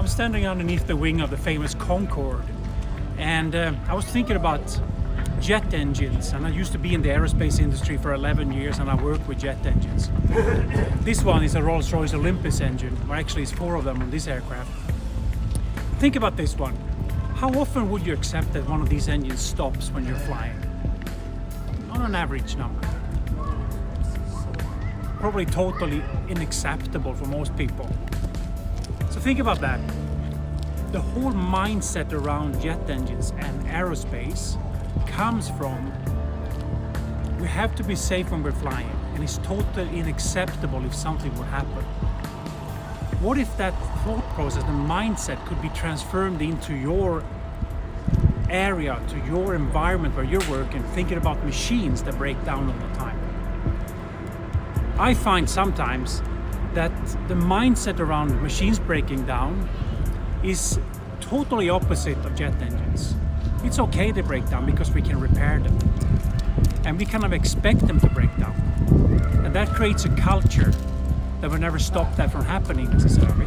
I'm standing underneath the wing of the famous Concorde, and I was thinking about jet engines, and I used to be in the aerospace industry for 11 years and I work with jet engines. This one is a Rolls-Royce Olympus engine, or actually it's 4 of them on this aircraft. Think about this one. How often would you accept that one of these engines stops when you're flying? On an average number. Probably totally unacceptable for most people. So think about that. The whole mindset around jet engines and aerospace comes from we have to be safe when we're flying, and it's totally unacceptable if something would happen. What if that thought process, the mindset, could be transformed into your area, to your environment where you're working, thinking about machines that break down all the time? I find sometimes that the mindset around machines breaking down is totally opposite of jet engines. It's okay to break down because we can repair them. And we kind of expect them to break down. And that creates a culture that will never stop that from happening necessarily.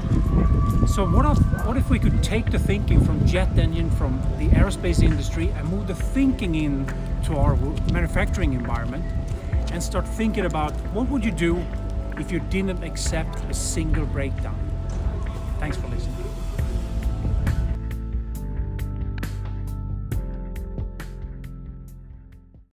So what if we could take the thinking from jet engine, from the aerospace industry, and move the thinking into our manufacturing environment and start thinking about what would you do if you didn't accept a single breakdown? Thanks for listening.